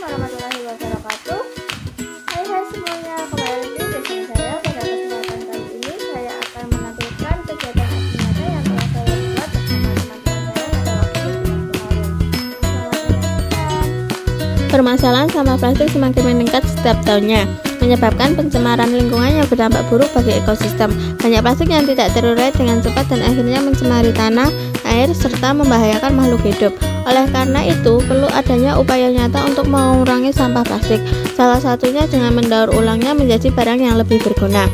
warahmatullahi wabarakatuh. Hai semuanya, kembali lagi bersama saya. Pada kesempatan kali ini saya akan menampilkan kegiatan aksi nyata yang telah saya buat bersama teman-teman saya pada waktu kemarin. Selamat menyaksikan. Permasalahan sampah plastik semakin meningkat setiap tahunnya, menyebabkan pencemaran lingkungan yang berdampak buruk bagi ekosistem. Banyak plastik yang tidak terurai dengan cepat dan akhirnya mencemari tanah, air, serta membahayakan makhluk hidup. Oleh karena itu, perlu adanya upaya nyata untuk mengurangi sampah plastik. Salah satunya dengan mendaur ulangnya menjadi barang yang lebih berguna.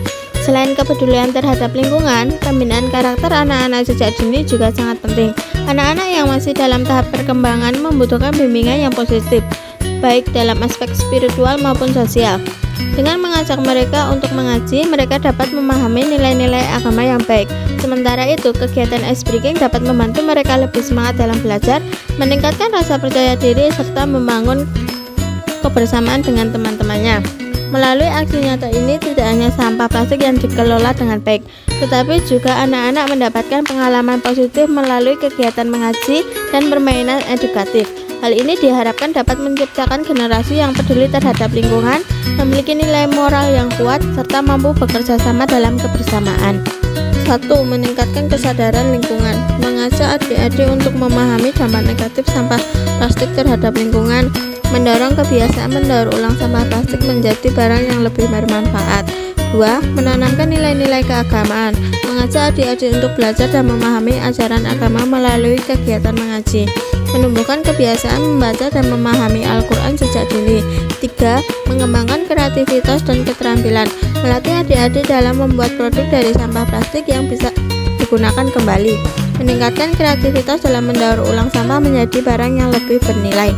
Selain kepedulian terhadap lingkungan, pembinaan karakter anak-anak sejak dini juga sangat penting. Anak-anak yang masih dalam tahap perkembangan membutuhkan bimbingan yang positif, baik dalam aspek spiritual maupun sosial. Dengan mengajak mereka untuk mengaji, mereka dapat memahami nilai-nilai agama yang baik. Sementara itu, kegiatan ice breaking dapat membantu mereka lebih semangat dalam belajar, meningkatkan rasa percaya diri, serta membangun kebersamaan dengan teman-temannya. Melalui aksi nyata ini, tidak hanya sampah plastik yang dikelola dengan baik, tetapi juga anak-anak mendapatkan pengalaman positif melalui kegiatan mengaji dan permainan edukatif. Hal ini diharapkan dapat menciptakan generasi yang peduli terhadap lingkungan, memiliki nilai moral yang kuat, serta mampu bekerja sama dalam kebersamaan. 1. Meningkatkan kesadaran lingkungan. Mengajak adik-adik untuk memahami dampak negatif sampah plastik terhadap lingkungan, mendorong kebiasaan mendaur ulang sampah plastik menjadi barang yang lebih bermanfaat. 2. Menanamkan nilai-nilai keagamaan. Mengajak adik-adik untuk belajar dan memahami ajaran agama melalui kegiatan mengaji, menumbuhkan kebiasaan membaca dan memahami Al-Quran sejak dini. 3. Mengembangkan kreativitas dan keterampilan. Melatih adik-adik dalam membuat produk dari sampah plastik yang bisa digunakan kembali. Meningkatkan kreativitas dalam mendaur ulang sampah menjadi barang yang lebih bernilai.